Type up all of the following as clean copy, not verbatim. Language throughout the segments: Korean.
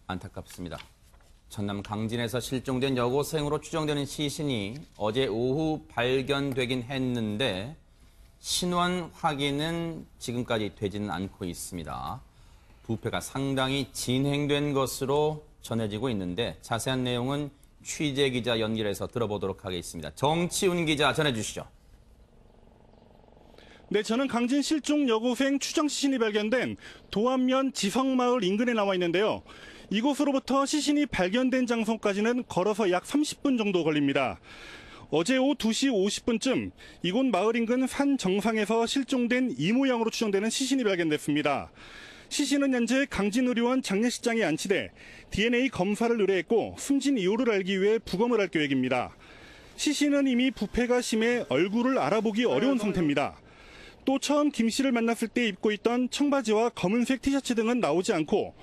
안타깝습니다. 전남 강진에서 실종된 여고생으로 추정되는 시신이 어제 오후 발견되긴 했는데 신원 확인은 지금까지 되지는 않고 있습니다. 부패가 상당히 진행된 것으로 전해지고 있는데 자세한 내용은 취재기자 연결해서 들어보도록 하겠습니다. 정치훈 기자 전해주시죠. 네, 저는 강진 실종 여고생 추정 시신이 발견된 도안면 지성마을 인근에 나와 있는데요. 이곳으로부터 시신이 발견된 장소까지는 걸어서 약 30분 정도 걸립니다. 어제 오후 2시 50분쯤 이곳 마을 인근 산 정상에서 실종된 이 모양으로 추정되는 시신이 발견됐습니다. 시신은 현재 강진의료원 장례식장에 안치돼 DNA 검사를 의뢰했고 숨진 이유를 알기 위해 부검을 할 계획입니다. 시신은 이미 부패가 심해 얼굴을 알아보기 어려운 상태입니다. 또 처음 김 씨를 만났을 때 입고 있던 청바지와 검은색 티셔츠 등은 나오지 않고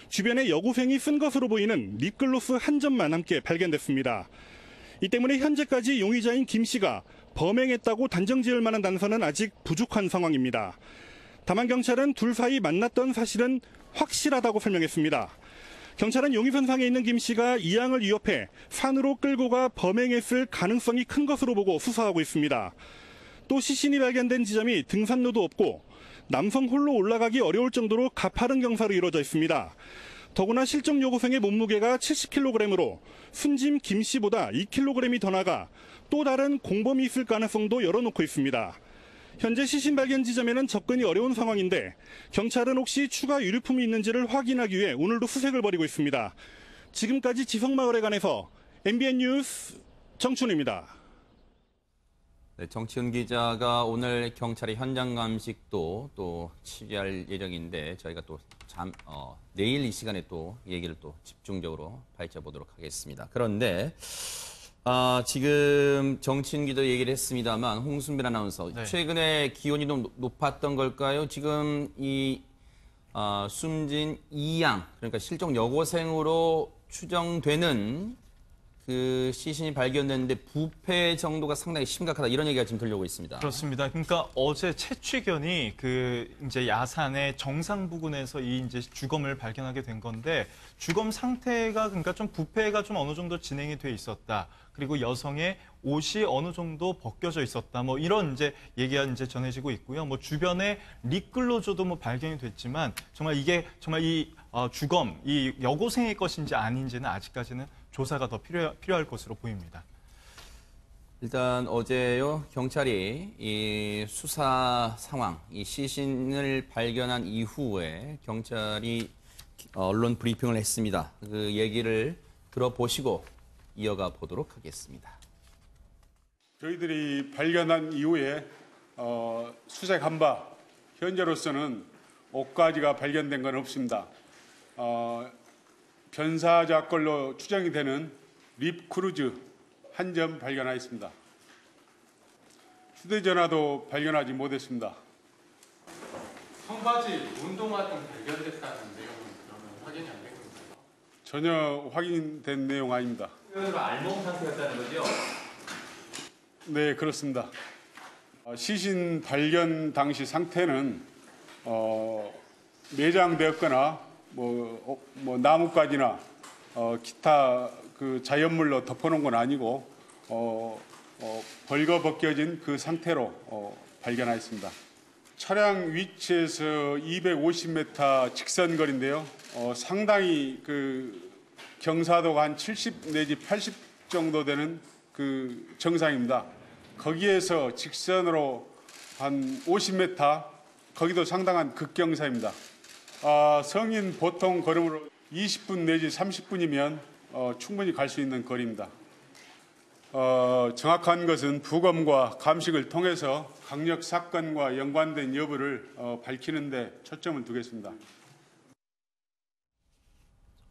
주변에 여고생이 쓴 것으로 보이는 립글로스 한 점만 함께 발견됐습니다. 이 때문에 현재까지 용의자인 김 씨가 범행했다고 단정지을 만한 단서는 아직 부족한 상황입니다. 다만 경찰은 둘 사이 만났던 사실은 확실하다고 설명했습니다. 경찰은 용의선상에 있는 김 씨가 이양을 위협해 산으로 끌고 가 범행했을 가능성이 큰 것으로 보고 수사하고 있습니다. 또 시신이 발견된 지점이 등산로도 없고 남성 홀로 올라가기 어려울 정도로 가파른 경사로 이루어져 있습니다. 더구나 실종 여고생의 몸무게가 70kg으로 숨진 김 씨보다 2kg이 더 나가 또 다른 공범이 있을 가능성도 열어놓고 있습니다. 현재 시신 발견 지점에는 접근이 어려운 상황인데 경찰은 혹시 추가 유류품이 있는지를 확인하기 위해 오늘도 수색을 벌이고 있습니다. 지금까지 지성마을에 관해서 MBN 뉴스 정춘입니다. 네, 정치훈 기자가 오늘 경찰의 현장 감식도 또 취재할 예정인데 저희가 또 내일 이 시간에 또 얘기를 또 집중적으로 파헤쳐보도록 하겠습니다. 그런데 지금 정치훈 기자 얘기를 했습니다만 홍순빈 아나운서 네. 최근에 기온이 좀 높았던 걸까요? 지금 이 숨진 이양 그러니까 실종 여고생으로 추정되는 그 시신이 발견됐는데 부패 정도가 상당히 심각하다 이런 얘기가 지금 들려오고 있습니다. 그렇습니다. 그러니까 어제 채취견이 이제 야산의 정상 부근에서 이제 주검을 발견하게 된 건데 주검 상태가 그러니까 좀 부패가 좀 어느 정도 진행이 돼 있었다. 그리고 여성의 옷이 어느 정도 벗겨져 있었다. 뭐 이런 이제 얘기가 이제 전해지고 있고요. 뭐 주변에 립글로저도 뭐 발견이 됐지만 정말 이게 정말 이 주검 이 여고생의 것인지 아닌지는 아직까지는 조사가 더 필요할 것으로 보입니다. 일단 어제요 경찰이 이 수사 상황, 이 시신을 발견한 이후에 경찰이 언론 브리핑을 했습니다. 그 얘기를 들어보시고 이어가 보도록 하겠습니다. 저희들이 발견한 이후에 수색한 바 현재로서는 옷가지가 발견된 건 없습니다. 변사자 걸로 추정이 되는 립크루즈 한 점 발견하였습니다. 휴대전화도 발견하지 못했습니다. 청바지, 운동화 등 발견됐다는 내용은 그러면 확인이 안 된 건가요? 전혀 확인된 내용 아닙니다. 그래서 알몸 상태였다는 거죠? 네, 그렇습니다. 시신 발견 당시 상태는 매장되었거나 뭐 나뭇가지나 기타 그 자연물로 덮어놓은 건 아니고 벌거벗겨진 그 상태로 발견하였습니다. 차량 위치에서 250m 직선거리인데요. 상당히 그 경사도가 한 70 내지 80 정도 되는 그 정상입니다. 거기에서 직선으로 한 50m, 거기도 상당한 극경사입니다. 성인 보통 걸음으로 20분 내지 30분이면 충분히 갈 수 있는 거리입니다. 정확한 것은 부검과 감식을 통해서 강력 사건과 연관된 여부를 밝히는 데 초점을 두겠습니다.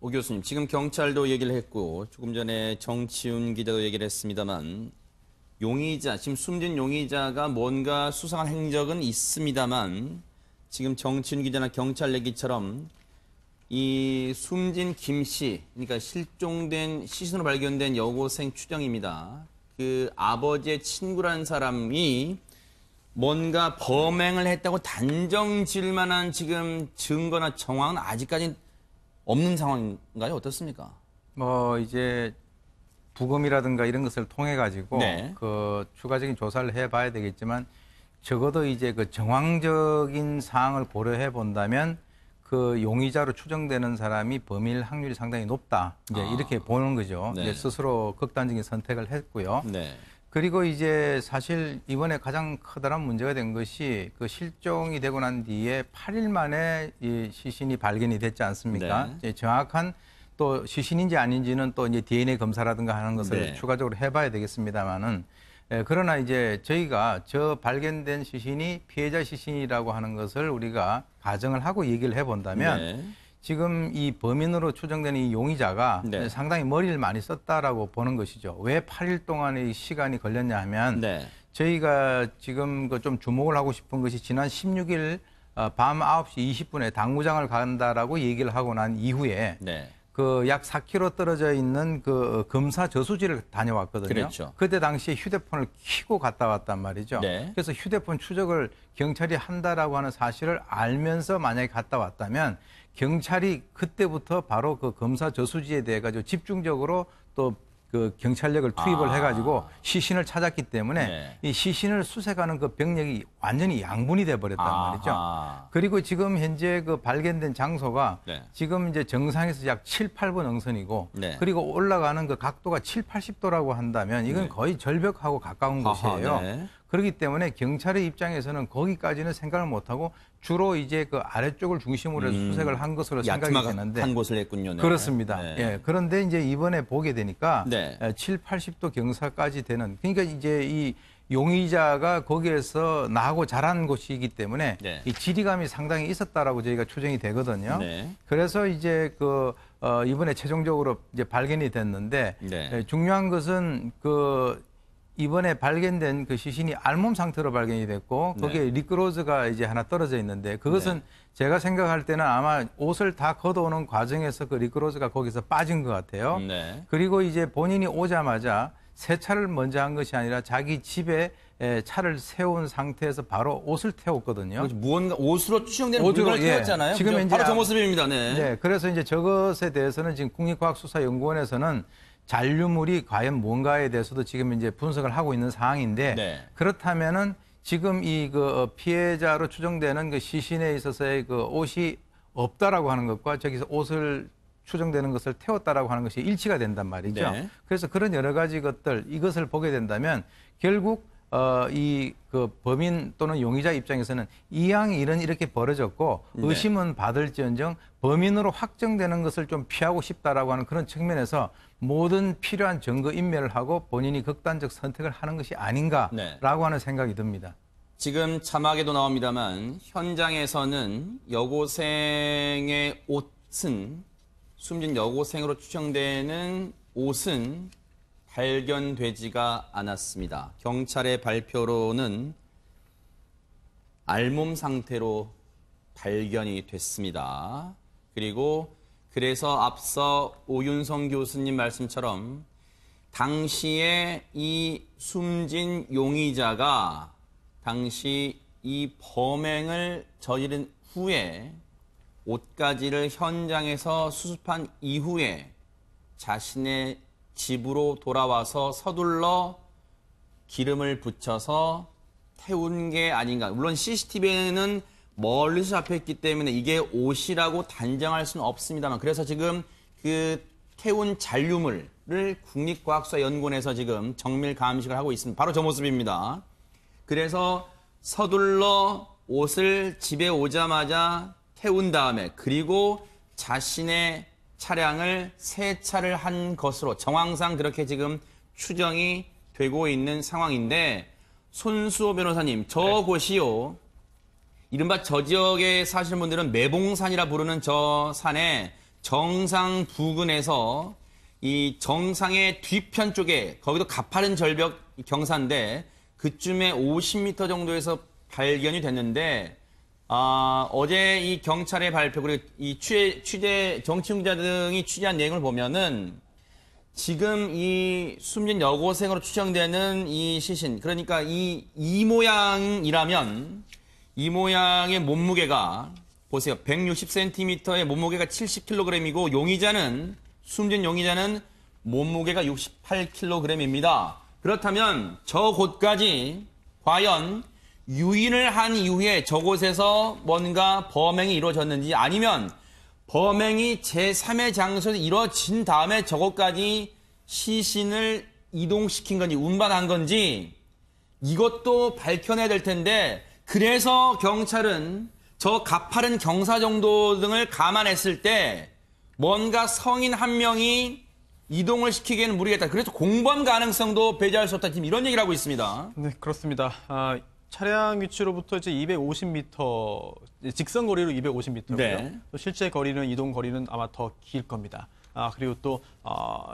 오 교수님, 지금 경찰도 얘기를 했고 조금 전에 정치훈 기자도 얘기를 했습니다만 용의자, 지금 숨진 용의자가 뭔가 수상한 행적은 있습니다만 지금 정치훈 기자나 경찰 얘기처럼 이 숨진 김 씨, 그러니까 실종된 시신으로 발견된 여고생 추정입니다. 그 아버지의 친구라는 사람이 뭔가 범행을 했다고 단정 지을 만한 지금 증거나 정황은 아직까지 없는 상황인가요? 어떻습니까? 뭐 이제 부검이라든가 이런 것을 통해 가지고 네. 그 추가적인 조사를 해봐야 되겠지만 적어도 이제 그 정황적인 사항을 고려해 본다면 그 용의자로 추정되는 사람이 범일 확률이 상당히 높다. 이제 이렇게 보는 거죠. 네. 이제 스스로 극단적인 선택을 했고요. 네. 그리고 이제 사실 이번에 가장 커다란 문제가 된 것이 그 실종이 되고 난 뒤에 8일 만에 이 시신이 발견이 됐지 않습니까? 네. 이제 정확한 또 시신인지 아닌지는 또 이제 DNA 검사라든가 하는 것을 네. 추가적으로 해봐야 되겠습니다만은 그러나 이제 저희가 저 발견된 시신이 피해자 시신이라고 하는 것을 우리가 가정을 하고 얘기를 해본다면 네. 지금 이 범인으로 추정되는 이 용의자가 네. 상당히 머리를 많이 썼다라고 보는 것이죠. 왜 8일 동안의 시간이 걸렸냐 하면 네. 저희가 지금 그 좀 주목을 하고 싶은 것이 지난 16일 밤 9시 20분에 당구장을 간다라고 얘기를 하고 난 이후에 네. 그 약 4km 떨어져 있는 그 검사 저수지를 다녀왔거든요. 그랬죠. 그때 당시에 휴대폰을 켜고 갔다 왔단 말이죠. 네. 그래서 휴대폰 추적을 경찰이 한다라고 하는 사실을 알면서 만약에 갔다 왔다면 경찰이 그때부터 바로 그 검사 저수지에 대해 가지고 집중적으로 또 그 경찰력을 투입을 해가지고 시신을 찾았기 때문에 네. 이 시신을 수색하는 그 병력이 완전히 양분이 돼 버렸단 말이죠. 그리고 지금 현재 그 발견된 장소가 네. 지금 이제 정상에서 약 7, 8분 응선이고 네. 그리고 올라가는 그 각도가 7, 80도라고 한다면 이건 거의 절벽하고 가까운 곳이에요. 네. 그렇기 때문에 경찰의 입장에서는 거기까지는 생각을 못하고 주로 이제 그 아래쪽을 중심으로 해서 수색을 한 것으로 생각이 되는데 한 곳을 했군요. 네. 그렇습니다. 네. 예. 그런데 이제 이번에 보게 되니까 네. 7, 80도 경사까지 되는 그러니까 이제 이 용의자가 거기에서 나하고 자란 곳이기 때문에 네. 이 지리감이 상당히 있었다라고 저희가 추정이 되거든요. 네. 그래서 이제 그 이번에 최종적으로 이제 발견이 됐는데 네. 중요한 것은 그 이번에 발견된 그 시신이 알몸 상태로 발견이 됐고 거기에 네. 리크로즈가 이제 하나 떨어져 있는데 그것은 제가 생각할 때는 아마 옷을 다 걷어오는 과정에서 그 리크로즈가 거기서 빠진 것 같아요. 네. 그리고 이제 본인이 오자마자 세차를 먼저 한 것이 아니라 자기 집에 차를 세운 상태에서 바로 옷을 태웠거든요. 무언가 옷으로 추정되는 옷으로, 물건을 예. 태웠잖아요. 지금 그죠? 이제 바로 저 모습입니다. 네. 네, 그래서 이제 저것에 대해서는 지금 국립과학수사연구원에서는 잔류물이 과연 뭔가에 대해서도 지금 이제 분석을 하고 있는 상황인데 네. 그렇다면은 지금 이 그 피해자로 추정되는 그 시신에 있어서의 그 옷이 없다라고 하는 것과 저기서 옷을 추정되는 것을 태웠다라고 하는 것이 일치가 된단 말이죠. 네. 그래서 그런 여러 가지 것들 이것을 보게 된다면 결국 이 그 범인 또는 용의자 입장에서는 이왕 일은 이렇게 벌어졌고 네. 의심은 받을지언정 범인으로 확정되는 것을 좀 피하고 싶다라고 하는 그런 측면에서 모든 필요한 증거 인멸을 하고 본인이 극단적 선택을 하는 것이 아닌가라고 네. 하는 생각이 듭니다. 지금 자막에도 나옵니다만 현장에서는 여고생의 옷은 숨진 여고생으로 추정되는 옷은 발견되지가 않았습니다. 경찰의 발표로는 알몸 상태로 발견이 됐습니다. 그리고 그래서 앞서 오윤성 교수님 말씀처럼 당시에 이 숨진 용의자가 당시 이 범행을 저지른 후에 옷가지를 현장에서 수습한 이후에 자신의 집으로 돌아와서 서둘러 기름을 붙여서 태운 게 아닌가. 물론 CCTV에는 멀리서 잡혔기 때문에 이게 옷이라고 단정할 수는 없습니다만 그래서 지금 그 태운 잔류물을 국립과학수사연구원에서 지금 정밀 감식을 하고 있습니다. 바로 저 모습입니다. 그래서 서둘러 옷을 집에 오자마자 태운 다음에 그리고 자신의 차량을 세차를 한 것으로 정황상 그렇게 지금 추정이 되고 있는 상황인데 손수호 변호사님 저곳이요. 이른바 저 지역에 사시는 분들은 매봉산이라 부르는 저 산의 정상 부근에서 이 정상의 뒤편 쪽에 거기도 가파른 절벽 경사인데 그쯤에 50m 정도에서 발견이 됐는데 어제 이 경찰의 발표 그리고 이 취재 정치훈자 등이 취재한 내용을 보면은 지금 이 숨진 여고생으로 추정되는 이 시신 그러니까 이 모양이라면 이 모양의 몸무게가 보세요. 160cm의 몸무게가 70kg이고 숨진 용의자는 몸무게가 68kg입니다. 그렇다면 저곳까지 과연 유인을 한 이후에 저곳에서 뭔가 범행이 이루어졌는지 아니면 범행이 제3의 장소에서 이루어진 다음에 저곳까지 시신을 이동시킨 건지 운반한 건지 이것도 밝혀내야 될 텐데 그래서 경찰은 저 가파른 경사정도 등을 감안했을 때 뭔가 성인 한 명이 이동을 시키기에는 무리겠다. 그래서 공범 가능성도 배제할 수 없다. 지금 이런 얘기를 하고 있습니다. 네, 그렇습니다. 차량 위치로부터 이제 250m, 직선 거리로 250m고요. 네. 또 실제 거리는 이동 거리는 아마 더 길 겁니다. 그리고 또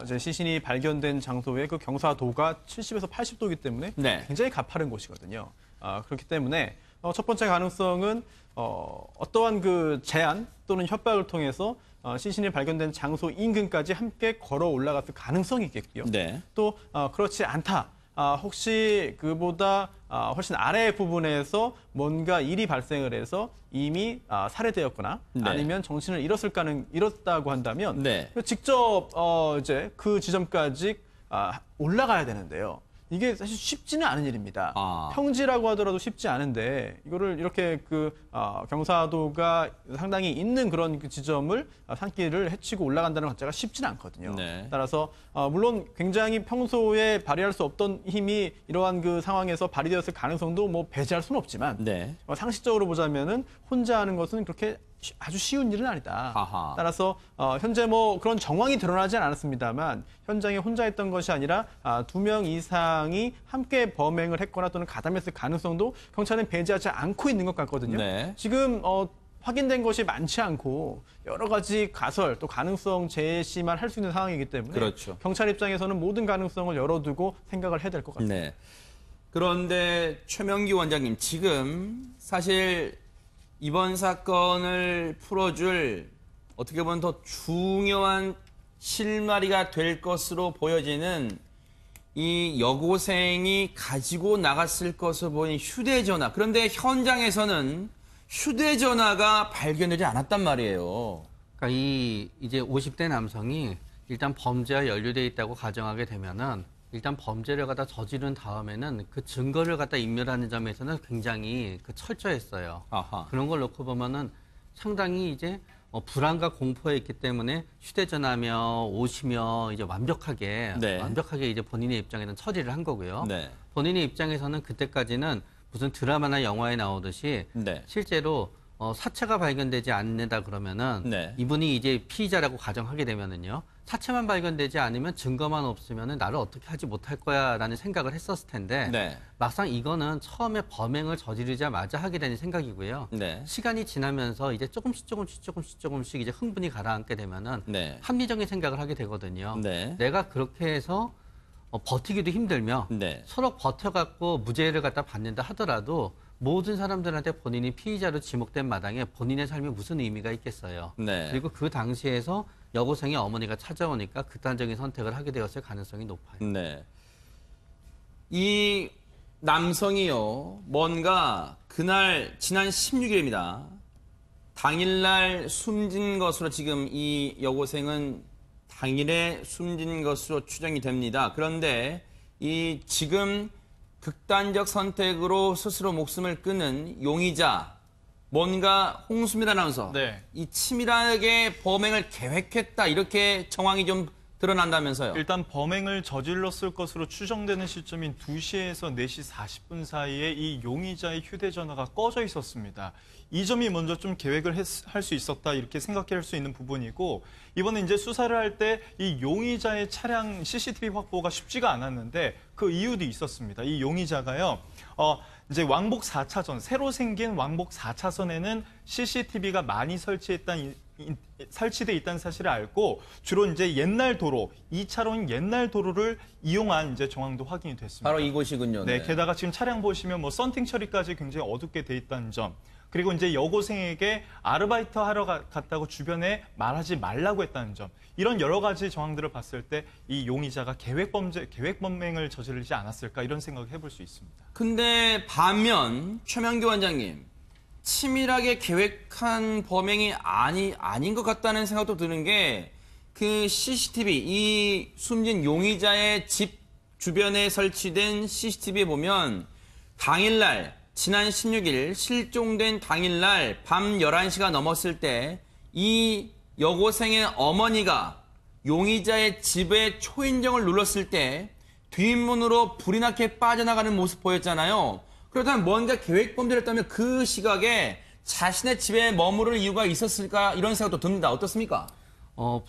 이제 시신이 발견된 장소의 그 경사도가 70에서 80도이기 때문에 네. 굉장히 가파른 곳이거든요. 그렇기 때문에 첫 번째 가능성은 어떠한 그 제한 또는 협박을 통해서 시신이 발견된 장소 인근까지 함께 걸어 올라갔을 가능성이 있겠고요. 네. 또 그렇지 않다. 혹시 그보다 훨씬 아래 부분에서 뭔가 일이 발생을 해서 이미 살해되었거나 네. 아니면 정신을 잃었다고 한다면 네. 직접 이제 그 지점까지 올라가야 되는데요. 이게 사실 쉽지는 않은 일입니다. 평지라고 하더라도 쉽지 않은데 이거를 이렇게 경사도가 상당히 있는 그런 그 지점을 산길을 헤치고 올라간다는 것 자체가 쉽지는 않거든요. 네. 따라서 물론 굉장히 평소에 발휘할 수 없던 힘이 이러한 그 상황에서 발휘되었을 가능성도 뭐 배제할 수는 없지만 네. 상식적으로 보자면은 혼자 하는 것은 그렇게 아주 쉬운 일은 아니다. 아하. 따라서 현재 뭐 그런 정황이 드러나진 않았습니다만 현장에 혼자 있던 것이 아니라 2명 이상이 함께 범행을 했거나 또는 가담했을 가능성도 경찰은 배제하지 않고 있는 것 같거든요. 네. 지금 확인된 것이 많지 않고 여러 가지 가설 또 가능성 제시만 할 수 있는 상황이기 때문에 그렇죠. 경찰 입장에서는 모든 가능성을 열어두고 생각을 해야 될 것 같습니다. 네. 그런데 최명기 원장님, 지금 사실 이번 사건을 풀어줄 어떻게 보면 더 중요한 실마리가 될 것으로 보여지는 이 여고생이 가지고 나갔을 것으로 보이는 휴대전화. 그런데 현장에서는 휴대전화가 발견되지 않았단 말이에요. 그러니까 이제 50대 남성이 일단 범죄와 연루돼 있다고 가정하게 되면은 일단 범죄를 갖다 저지른 다음에는 그 증거를 갖다 인멸하는 점에서는 굉장히 철저했어요. 아하. 그런 걸 놓고 보면은 상당히 이제 불안과 공포에 있기 때문에 휴대전화며 옷이며 이제 완벽하게 이제 본인의 입장에는 처리를 한 거고요. 네. 본인의 입장에서는 그때까지는 무슨 드라마나 영화에 나오듯이 네. 실제로 사체가 발견되지 않는다 그러면은 네. 이분이 이제 피의자라고 가정하게 되면은요. 사체만 발견되지 않으면 증거만 없으면은 나를 어떻게 하지 못할 거야라는 생각을 했었을 텐데 네. 막상 이거는 처음에 범행을 저지르자마자 하게 되는 생각이고요. 네. 시간이 지나면서 이제 조금씩 이제 흥분이 가라앉게 되면은 네. 합리적인 생각을 하게 되거든요. 네. 내가 그렇게 해서 버티기도 힘들며 네. 서로 버텨갖고 무죄를 갖다 받는다 하더라도 모든 사람들한테 본인이 피의자로 지목된 마당에 본인의 삶이 무슨 의미가 있겠어요. 네. 그리고 그 당시에서 여고생의 어머니가 찾아오니까 극단적인 선택을 하게 되었을 가능성이 높아요. 네. 이 남성이요, 뭔가 그날 지난 16일입니다. 당일날 숨진 것으로 지금 이 여고생은 당일에 숨진 것으로 추정이 됩니다. 그런데 이 지금 극단적 선택으로 스스로 목숨을 끊은 용의자, 뭔가 홍수민 아나운서, 네. 이 치밀하게 범행을 계획했다 이렇게 정황이 좀 드러난다면서요. 일단 범행을 저질렀을 것으로 추정되는 시점인 2시에서 4시 40분 사이에 이 용의자의 휴대전화가 꺼져 있었습니다. 이 점이 먼저 좀 계획을 할 수 있었다 이렇게 생각할 수 있는 부분이고 이번에 이제 수사를 할 때 이 용의자의 차량 CCTV 확보가 쉽지가 않았는데 그 이유도 있었습니다. 이 용의자가요. 이제 왕복 4차선, 새로 생긴 왕복 4차선에는 CCTV가 많이 설치돼 있다는 사실을 알고 주로 이제 옛날 도로, 2차로인 옛날 도로를 이용한 이제 정황도 확인이 됐습니다. 바로 이곳이군요. 네, 게다가 지금 차량 보시면 뭐 썬팅 처리까지 굉장히 어둡게 돼 있다는 점. 그리고 이제 여고생에게 아르바이트 하러 갔다고 주변에 말하지 말라고 했다는 점. 이런 여러 가지 정황들을 봤을 때 이 용의자가 계획 범행을 저지르지 않았을까 이런 생각을 해볼 수 있습니다. 근데 반면 최명기 원장님, 치밀하게 계획한 범행이 아닌 것 같다는 생각도 드는 게 그 CCTV, 이 숨진 용의자의 집 주변에 설치된 CCTV에 보면 당일날, 지난 16일 실종된 당일날 밤 11시가 넘었을 때 이 여고생의 어머니가 용의자의 집에 초인종을 눌렀을 때 뒷문으로 불이 나게 빠져나가는 모습 보였잖아요. 그렇다면 뭔가 계획범죄를 했다면 그 시각에 자신의 집에 머무를 이유가 있었을까 이런 생각도 듭니다. 어떻습니까?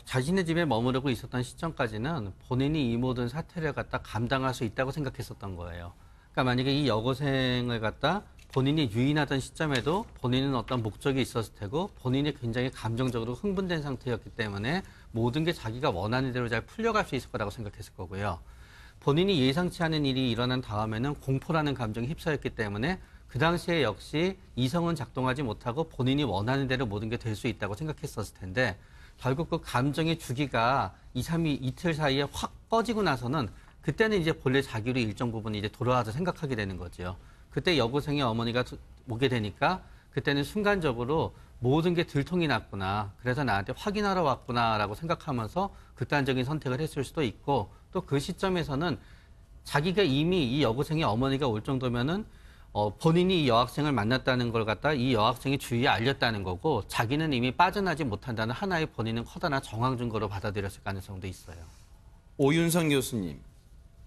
자신의 집에 머무르고 있었던 시점까지는 본인이 이 모든 사태를 갖다 감당할 수 있다고 생각했었던 거예요. 그러니까 만약에 이 여고생을 갖다 본인이 유인하던 시점에도 본인은 어떤 목적이 있었을 테고 본인이 굉장히 감정적으로 흥분된 상태였기 때문에 모든 게 자기가 원하는 대로 잘 풀려갈 수 있을 거라고 생각했을 거고요. 본인이 예상치 않은 일이 일어난 다음에는 공포라는 감정에 휩싸였기 때문에 그 당시에 역시 이성은 작동하지 못하고 본인이 원하는 대로 모든 게 될 수 있다고 생각했었을 텐데 결국 그 감정의 주기가 2, 3일 이틀 사이에 확 꺼지고 나서는 그때는 이제 본래 자기로 일정 부분 이제 돌아와서 생각하게 되는 거죠. 그때 여고생의 어머니가 오게 되니까 그때는 순간적으로 모든 게 들통이 났구나. 그래서 나한테 확인하러 왔구나라고 생각하면서 극단적인 선택을 했을 수도 있고 또 그 시점에서는 자기가 이미 이 여고생의 어머니가 올 정도면은 본인이 이 여학생을 만났다는 걸 갖다 이 여학생의 주위에 알렸다는 거고 자기는 이미 빠져나지 못한다는 하나의 본인은 커다란 정황 증거로 받아들였을 가능성도 있어요. 오윤성 교수님,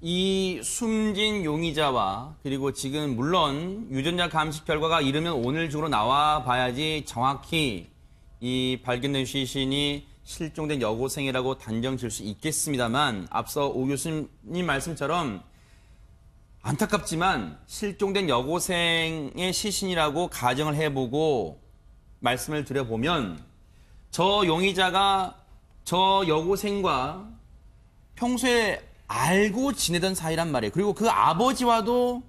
이 숨진 용의자와 그리고 지금 물론 유전자 감식 결과가 이르면 오늘 중으로 나와 봐야지 정확히 이 발견된 시신이 실종된 여고생이라고 단정 지을 수 있겠습니다만 앞서 오 교수님 말씀처럼 안타깝지만 실종된 여고생의 시신이라고 가정을 해보고 말씀을 드려보면 저 용의자가 저 여고생과 평소에 알고 지내던 사이란 말이에요. 그리고 그 아버지와도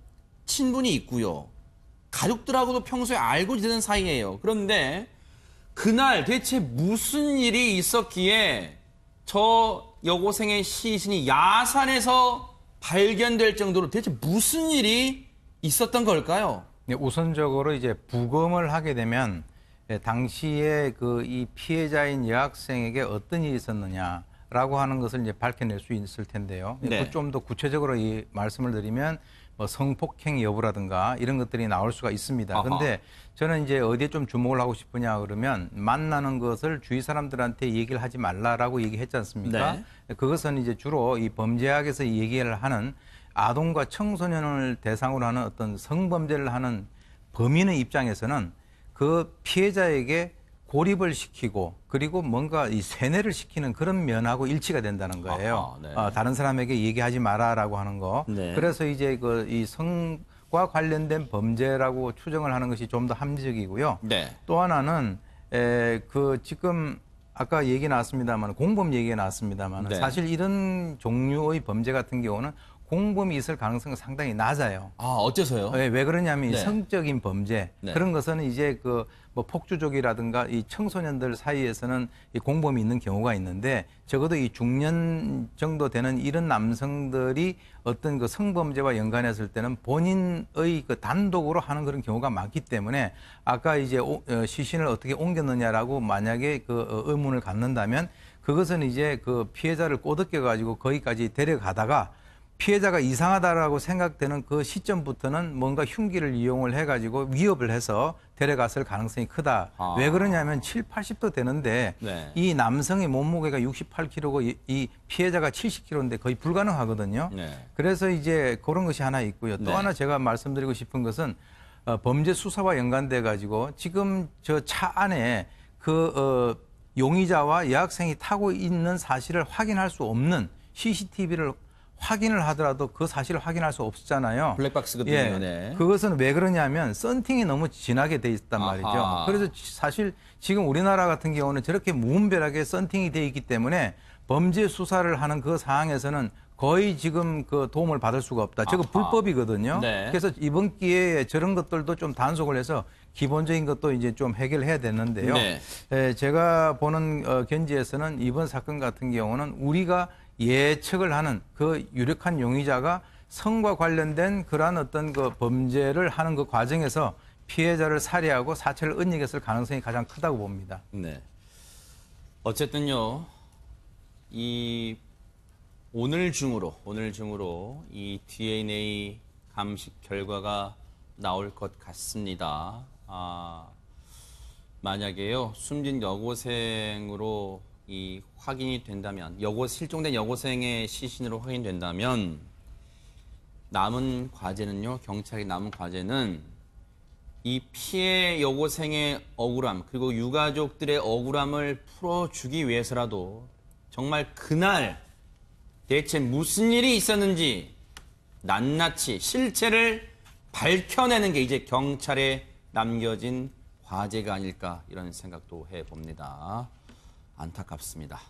친분이 있고요. 가족들하고도 평소에 알고 지내던 사이예요. 그런데 그날 대체 무슨 일이 있었기에 저 여고생의 시신이 야산에서 발견될 정도로 대체 무슨 일이 있었던 걸까요? 네, 우선적으로 이제 부검을 하게 되면 당시에 그 이 피해자인 여학생에게 어떤 일이 있었느냐라고 하는 것을 이제 밝혀낼 수 있을 텐데요. 네. 좀 더 구체적으로 이 말씀을 드리면 뭐 성폭행 여부라든가 이런 것들이 나올 수가 있습니다. 그런데 저는 이제 어디에 좀 주목을 하고 싶으냐 그러면 만나는 것을 주위 사람들한테 얘기를 하지 말라라고 얘기했지 않습니까? 네. 그것은 이제 주로 이 범죄학에서 얘기를 하는 아동과 청소년을 대상으로 하는 어떤 성범죄를 하는 범인의 입장에서는 그 피해자에게 고립을 시키고 그리고 뭔가 이 세뇌를 시키는 그런 면하고 일치가 된다는 거예요. 네. 다른 사람에게 얘기하지 마라라고 하는 거. 네. 그래서 이제 그 이 성과 관련된 범죄라고 추정을 하는 것이 좀 더 합리적이고요. 네. 또 하나는 그 지금 아까 얘기 나왔습니다만 공범 얘기가 나왔습니다만 네. 사실 이런 종류의 범죄 같은 경우는 공범이 있을 가능성이 상당히 낮아요. 아, 어째서요? 왜 그러냐면 네. 성적인 범죄 네. 그런 것은 이제 그 뭐 폭주족이라든가 이 청소년들 사이에서는 이 공범이 있는 경우가 있는데 적어도 이 중년 정도 되는 이런 남성들이 어떤 그 성범죄와 연관했을 때는 본인의 그 단독으로 하는 그런 경우가 많기 때문에 아까 이제 시신을 어떻게 옮겼느냐라고 만약에 그 의문을 갖는다면 그것은 이제 그 피해자를 꼬드겨 가지고 거기까지 데려가다가 피해자가 이상하다라고 생각되는 그 시점부터는 뭔가 흉기를 이용을 해가지고 위협을 해서 데려갔을 가능성이 크다. 왜 그러냐면 7, 80도 되는데 네. 이 남성의 몸무게가 68kg고 이 피해자가 70kg인데 거의 불가능하거든요. 네. 그래서 이제 그런 것이 하나 있고요. 또 네. 하나 제가 말씀드리고 싶은 것은 범죄 수사와 연관돼 가지고 지금 저 차 안에 그 용의자와 여학생이 타고 있는 사실을 확인할 수 없는 CCTV를 확인을 하더라도 그 사실을 확인할 수 없잖아요. 블랙박스거든요. 예, 네. 그것은 왜 그러냐면 썬팅이 너무 진하게 돼 있단 말이죠. 아하. 그래서 사실 지금 우리나라 같은 경우는 저렇게 무분별하게 썬팅이 돼 있기 때문에 범죄 수사를 하는 그 상황에서는 거의 지금 그 도움을 받을 수가 없다. 저거 아하. 불법이거든요. 네. 그래서 이번 기회에 저런 것들도 좀 단속을 해서 기본적인 것도 이제 좀 해결해야 되는데요. 네. 제가 보는 견지에서는 이번 사건 같은 경우는 우리가 예측을 하는 그 유력한 용의자가 성과 관련된 그러한 어떤 그 범죄를 하는 그 과정에서 피해자를 살해하고 사체를 은닉했을 가능성이 가장 크다고 봅니다. 네. 어쨌든요, 오늘 중으로 이 DNA 감식 결과가 나올 것 같습니다. 만약에요, 숨진 여고생으로 확인이 된다면, 실종된 여고생의 시신으로 확인된다면, 경찰이 남은 과제는 이 피해 여고생의 억울함, 그리고 유가족들의 억울함을 풀어주기 위해서라도 정말 그날 대체 무슨 일이 있었는지 낱낱이 실체를 밝혀내는 게 이제 경찰에 남겨진 과제가 아닐까 이런 생각도 해봅니다. 안타깝습니다.